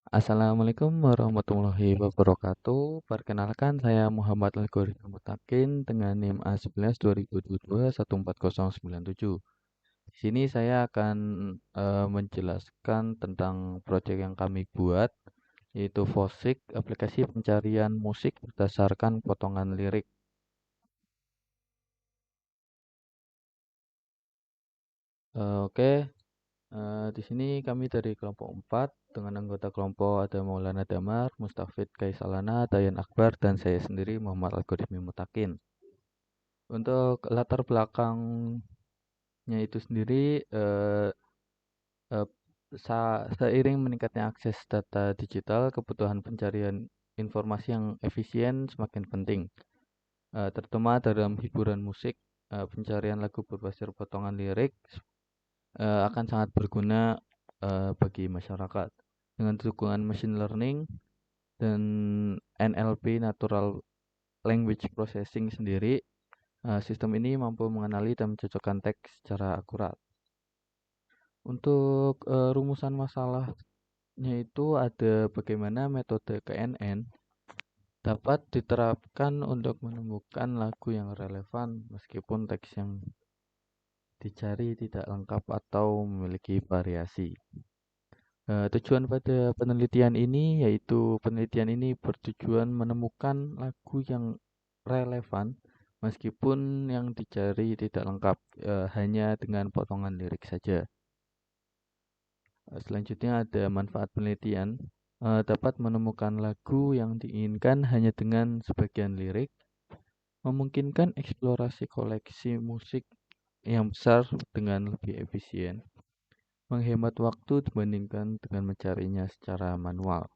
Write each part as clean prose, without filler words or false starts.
Assalamualaikum warahmatullahi wabarakatuh. Perkenalkan saya Muhammad Al-Ghori Mutakin dengan NIM A11 2022 14097. Di sini saya akan menjelaskan tentang proyek yang kami buat, yaitu Vosik, aplikasi pencarian musik berdasarkan potongan lirik. Oke, di sini kami dari kelompok 4 dengan anggota kelompok ada Maulana Damar, Mustafid Kaisalana, Dayan Akbar, dan saya sendiri Muhammad Al-Ghori Mutakin. Untuk latar belakangnya itu sendiri, eh, seiring meningkatnya akses data digital, kebutuhan pencarian informasi yang efisien semakin penting, terutama dalam hiburan musik. Pencarian lagu berbasis potongan lirik akan sangat berguna bagi masyarakat. Dengan dukungan machine learning dan NLP (Natural Language Processing) sendiri, sistem ini mampu mengenali dan mencocokkan teks secara akurat. Untuk rumusan masalahnya itu ada bagaimana metode KNN dapat diterapkan untuk menemukan lagu yang relevan meskipun teks yang dicari tidak lengkap atau memiliki variasi. Tujuan pada penelitian ini yaitu penelitian ini bertujuan menemukan lagu yang relevan meskipun yang dicari tidak lengkap, hanya dengan potongan lirik saja. Selanjutnya ada manfaat penelitian, dapat menemukan lagu yang diinginkan hanya dengan sebagian lirik, memungkinkan eksplorasi koleksi musik yang besar dengan lebih efisien, menghemat waktu dibandingkan dengan mencarinya secara manual.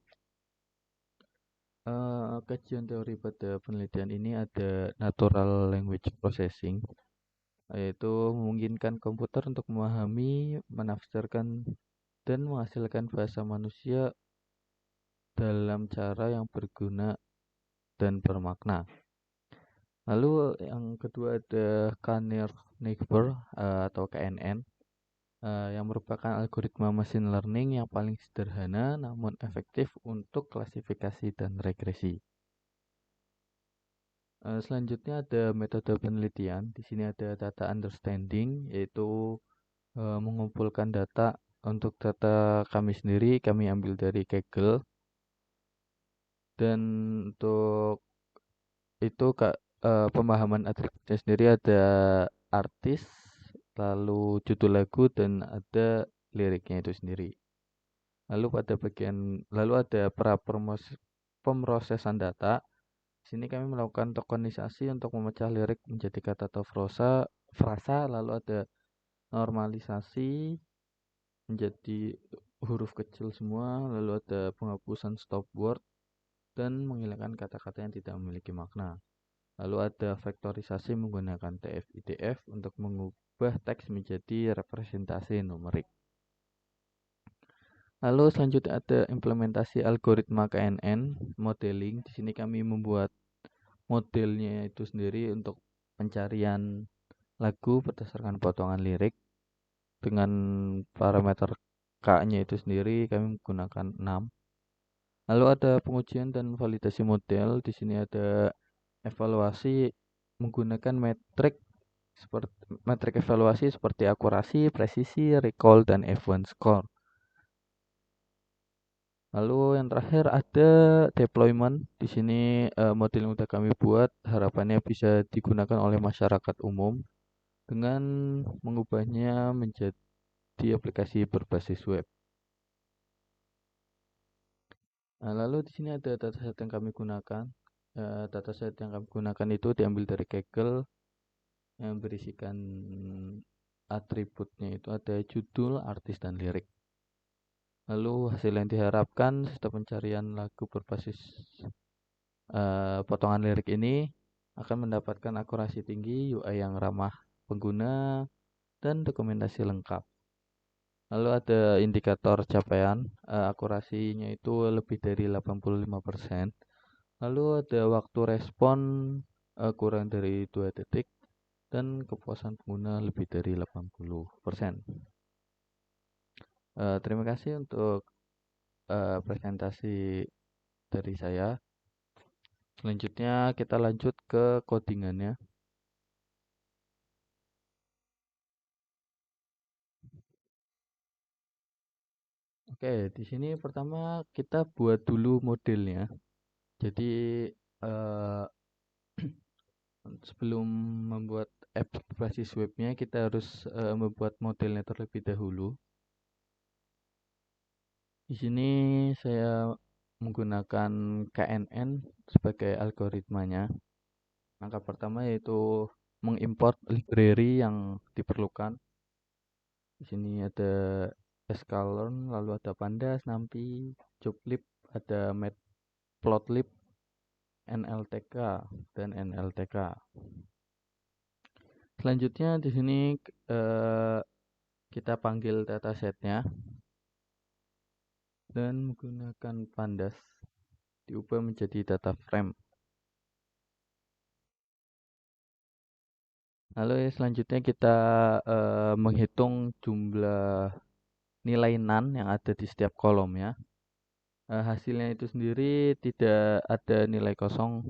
Kajian teori pada penelitian ini ada natural language processing, yaitu memungkinkan komputer untuk memahami, menafsirkan, dan menghasilkan bahasa manusia dalam cara yang berguna dan bermakna. Lalu yang kedua ada Kanner-Neighbor atau KNN, yang merupakan algoritma machine learning yang paling sederhana namun efektif untuk klasifikasi dan regresi. Selanjutnya ada metode penelitian. Di sini ada data understanding, yaitu mengumpulkan data. Untuk data kami sendiri kami ambil dari Kaggle, dan untuk itu pemahaman atributnya sendiri ada artis, lalu judul lagu, dan ada liriknya itu sendiri. Lalu ada pemrosesan data. Di sini kami melakukan tokenisasi untuk memecah lirik menjadi kata atau frasa, lalu ada normalisasi menjadi huruf kecil semua, lalu ada penghapusan stop word dan menghilangkan kata-kata yang tidak memiliki makna. Lalu ada vektorisasi menggunakan TF-IDF untuk mengubah teks menjadi representasi numerik. Lalu selanjutnya ada implementasi algoritma KNN modeling. Di sini kami membuat modelnya itu sendiri untuk pencarian lagu berdasarkan potongan lirik dengan parameter K-nya itu sendiri kami menggunakan 6. Lalu ada pengujian dan validasi model. Di sini ada evaluasi menggunakan metrik evaluasi seperti akurasi, presisi, recall, dan F1 score. Lalu yang terakhir ada deployment. Di sini model yang sudah kami buat harapannya bisa digunakan oleh masyarakat umum dengan mengubahnya menjadi aplikasi berbasis web. Nah, lalu di sini ada dataset yang kami gunakan. Dataset yang kami gunakan itu diambil dari Kaggle yang berisikan atributnya itu ada judul, artis, dan lirik. Lalu hasil yang diharapkan setelah pencarian lagu berbasis potongan lirik ini akan mendapatkan akurasi tinggi, UI yang ramah pengguna, dan dokumentasi lengkap. Lalu ada indikator capaian, akurasinya itu lebih dari 85%. Lalu ada waktu respon kurang dari 2 detik dan kepuasan pengguna lebih dari 80%. Terima kasih untuk presentasi dari saya. Selanjutnya kita lanjut ke codingannya. Oke, di sini pertama kita buat dulu modelnya. Jadi eh, sebelum membuat apps berbasis webnya, kita harus membuat modelnya terlebih dahulu. Di sini saya menggunakan KNN sebagai algoritmanya. Langkah pertama yaitu mengimport library yang diperlukan. Di sini ada sklearn, lalu ada pandas, numpy, jublib, ada matplotlib, nltk, dan nltk. Selanjutnya di sini eh, kita panggil datasetnya dan menggunakan pandas diubah menjadi data frame. Lalu selanjutnya kita menghitung jumlah nilai NaN yang ada di setiap kolomnya. Hasilnya itu sendiri tidak ada nilai kosong,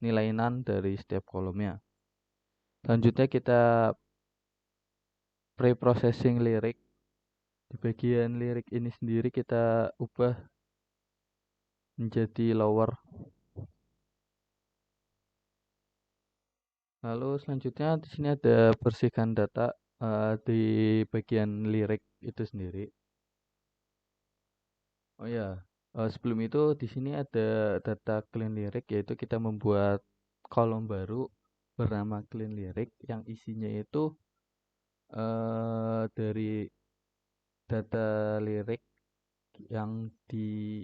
nilai NaN dari setiap kolomnya. Selanjutnya kita pre-processing lirik. Di bagian lirik ini sendiri kita ubah menjadi lower. Lalu selanjutnya di sini ada bersihkan data di bagian lirik itu sendiri. Oh ya, sebelum itu di sini ada data clean lirik, yaitu kita membuat kolom baru bernama clean lirik yang isinya itu dari data lirik yang dipanggil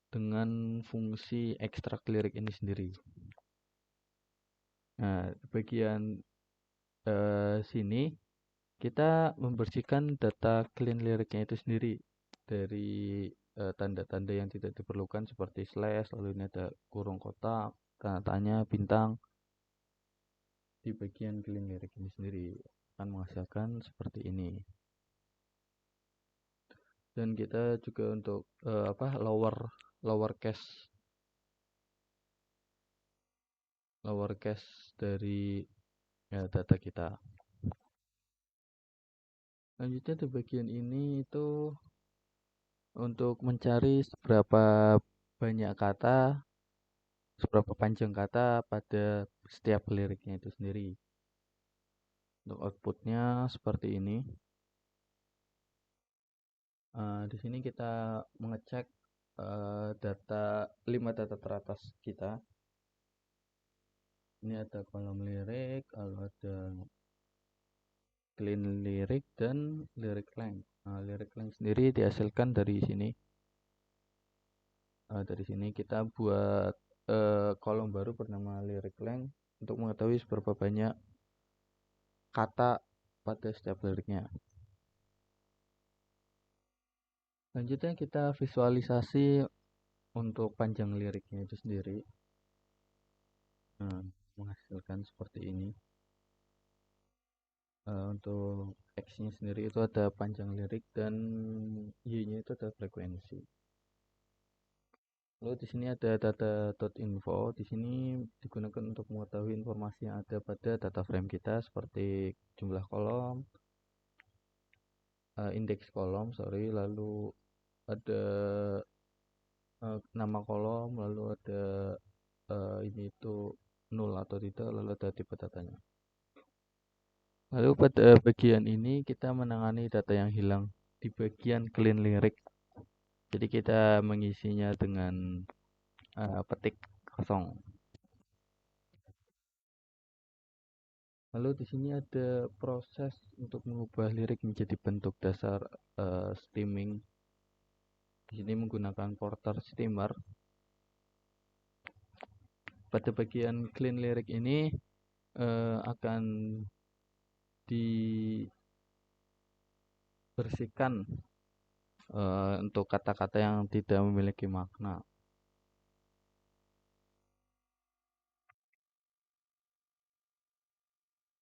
dengan fungsi ekstrak lirik ini sendiri. Nah, bagian sini kita membersihkan data clean liriknya itu sendiri dari tanda-tanda yang tidak diperlukan seperti slash, lalu ini ada kurung kotak, tanda tanya, bintang. Di bagian clean lirik ini sendiri akan menghasilkan seperti ini. Dan kita juga untuk lower case dari data kita. Lanjutnya di bagian ini itu untuk mencari seberapa banyak kata, seberapa panjang kata pada setiap liriknya itu sendiri. Untuk outputnya seperti ini. Di sini kita mengecek data 5 data teratas kita. Ini ada kolom lirik, lalu ada clean lirik dan lyric length. Lyric length sendiri dihasilkan dari sini. Dari sini kita buat kolom baru bernama lyric length untuk mengetahui seberapa banyak kata pada setiap liriknya. Selanjutnya kita visualisasi untuk panjang liriknya itu sendiri. Menghasilkan seperti ini. Untuk X-nya sendiri itu ada panjang lirik dan Y-nya itu ada frekuensi. Lalu di sini ada data.info. Di sini digunakan untuk mengetahui informasi yang ada pada data frame kita seperti jumlah kolom, indeks kolom, lalu ada nama kolom, lalu ada ini itu nol atau tidak, lalu ada tipe datanya. Lalu pada bagian ini kita menangani data yang hilang di bagian clean lirik. Jadi kita mengisinya dengan petik kosong. Lalu di sini ada proses untuk mengubah lirik menjadi bentuk dasar streaming. Di sini menggunakan porter streamer. Pada bagian clean lirik ini akan dibersihkan untuk kata-kata yang tidak memiliki makna.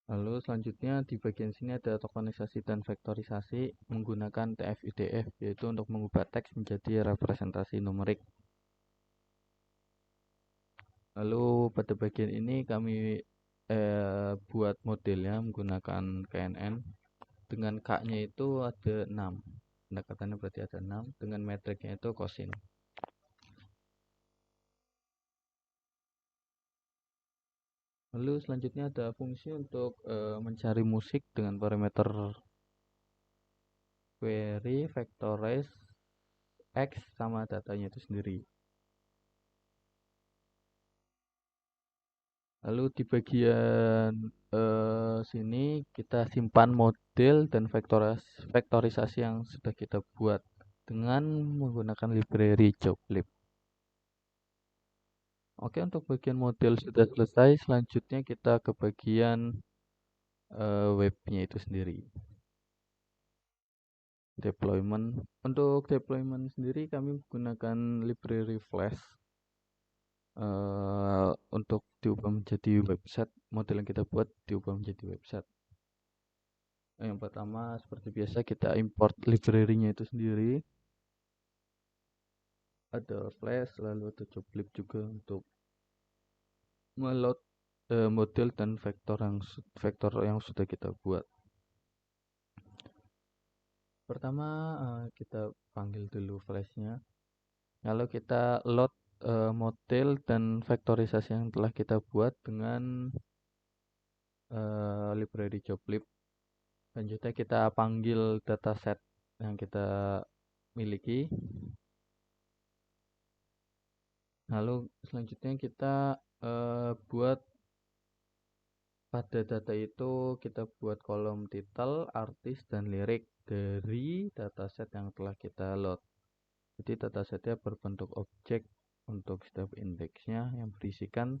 Lalu selanjutnya di bagian sini ada tokenisasi dan vektorisasi menggunakan TF-IDF, yaitu untuk mengubah teks menjadi representasi numerik. Lalu pada bagian ini kami buat modelnya menggunakan KNN. Dengan K-nya itu ada 6. Pendekatannya berarti ada 6. Dengan metriknya itu kosin. Lalu selanjutnya ada fungsi untuk mencari musik dengan parameter query, vectorize, x, sama datanya itu sendiri. Lalu di bagian sini kita simpan model dan vektorisasi yang sudah kita buat dengan menggunakan library Joblib. Oke, untuk bagian model sudah selesai. Selanjutnya kita ke bagian webnya itu sendiri. Deployment. Untuk deployment sendiri kami menggunakan library Flash untuk diubah menjadi website. Model yang kita buat diubah menjadi website. Yang pertama seperti biasa kita import library-nya itu sendiri. Ada Flash, lalu ada Joblib juga untuk meload model dan vektor yang sudah kita buat. Pertama kita panggil dulu Flash-nya. Lalu kita load model dan vektorisasi yang telah kita buat dengan library Joblib. Selanjutnya kita panggil dataset yang kita miliki. Lalu selanjutnya kita buat pada data itu kita buat kolom title, artis, dan lirik dari dataset yang telah kita load. Jadi datasetnya berbentuk objek untuk setiap indeksnya yang berisikan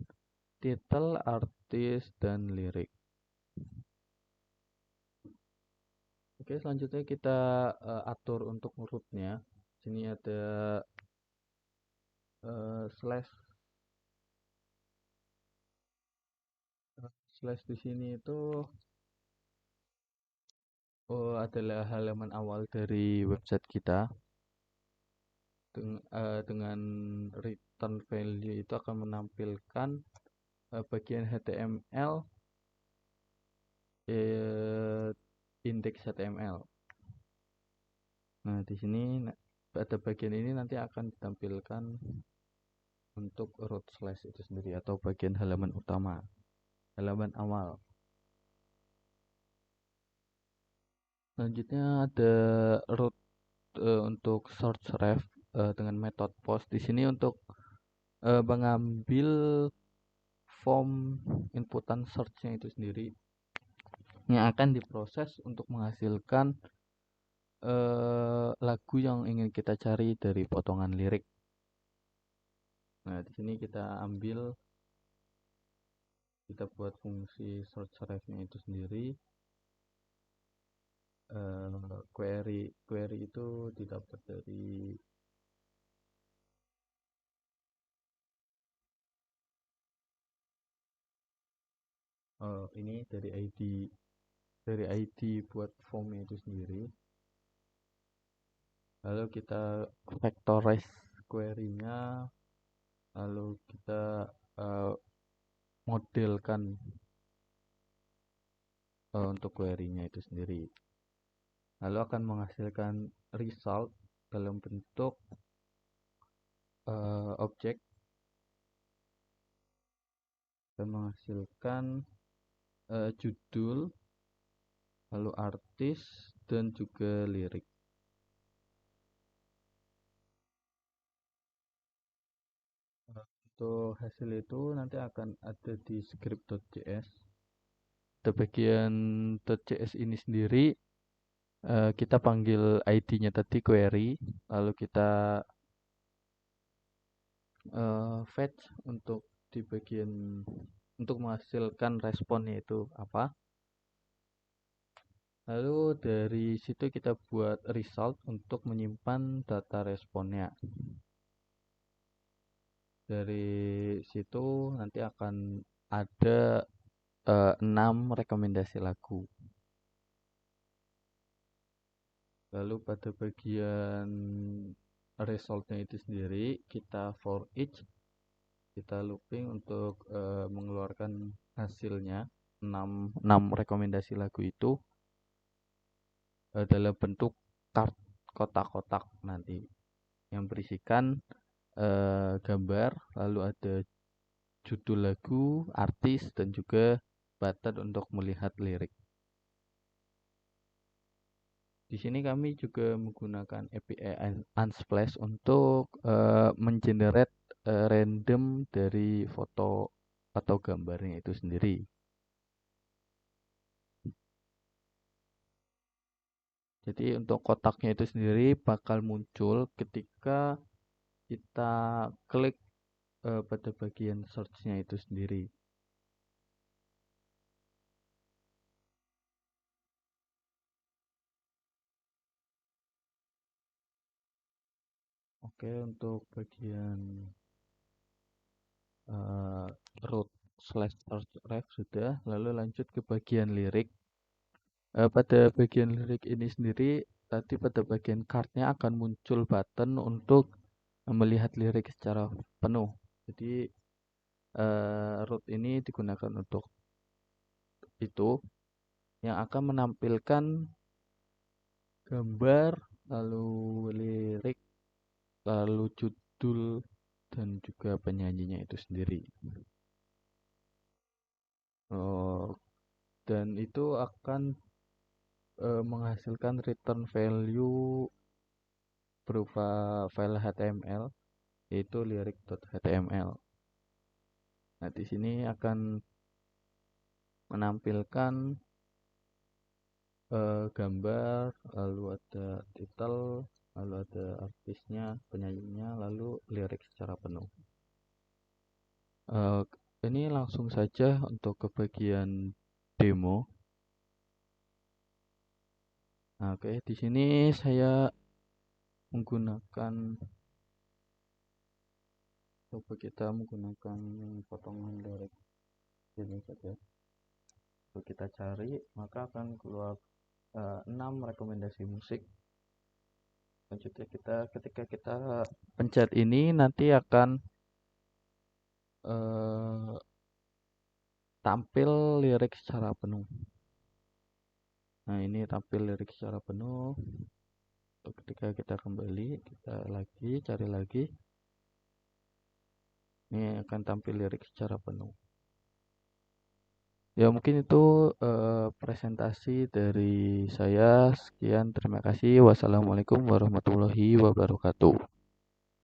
title, artis, dan lirik. Oke, selanjutnya kita atur untuk rootnya. Sini ada slash di sini itu adalah halaman awal dari website kita. Dengan return value itu akan menampilkan bagian HTML, indeks HTML. Nah, di sini pada bagian ini nanti akan ditampilkan untuk root slash itu sendiri atau bagian halaman utama, halaman awal. Selanjutnya ada root untuk search ref dengan metode post. Di sini untuk mengambil form inputan search-nya itu sendiri yang akan diproses untuk menghasilkan lagu yang ingin kita cari dari potongan lirik. Nah, di sini kita buat fungsi search ref-nya itu sendiri. Query itu didapat dari ini dari ID buat formnya itu sendiri. Lalu kita vectorize query-nya, lalu kita modelkan untuk query-nya itu sendiri. Lalu akan menghasilkan result dalam bentuk objek dan menghasilkan judul, lalu artis, dan juga lirik. Untuk hasil itu nanti akan ada di script.js. Di bagian .js ini sendiri kita panggil ID-nya tadi query, lalu kita fetch untuk di bagian untuk menghasilkan responnya itu apa. Lalu dari situ kita buat result untuk menyimpan data responnya. Dari situ nanti akan ada 6 rekomendasi lagu. Lalu pada bagian resultnya itu sendiri, kita for each, kita looping untuk mengeluarkan hasilnya 6 rekomendasi lagu itu dalam bentuk kotak-kotak nanti yang berisikan gambar, lalu ada judul lagu, artis, dan juga button untuk melihat lirik. Di sini kami juga menggunakan API Unsplash untuk mengenerate random dari foto atau gambarnya itu sendiri. Jadi untuk kotaknya itu sendiri bakal muncul ketika kita klik pada bagian search-nya itu sendiri. Oke, untuk bagian root slash search ref sudah, lalu lanjut ke bagian lirik. Pada bagian lirik ini sendiri, tadi pada bagian card-nya akan muncul button untuk melihat lirik secara penuh. Jadi root ini digunakan untuk itu, yang akan menampilkan gambar, lalu lirik, lalu judul, dan juga penyanyinya itu sendiri. Dan itu akan menghasilkan return value berupa file HTML, yaitu lyric.html. Nah, di sini akan menampilkan gambar, lalu ada title, lalu ada artisnya, penyanyinya, lalu lirik secara penuh. Ini langsung saja untuk ke bagian demo. Nah, oke, di sini saya menggunakan, coba kita menggunakan potongan lirik ini saja. Kalau kita cari, maka akan keluar 6 rekomendasi musik. Selanjutnya ketika kita pencet ini nanti akan tampil lirik secara penuh. Nah, ini tampil lirik secara penuh. Ketika kita kembali, kita lagi cari lagi, ini akan tampil lirik secara penuh. Ya, mungkin itu presentasi dari saya. Sekian, terima kasih. Wassalamualaikum warahmatullahi wabarakatuh.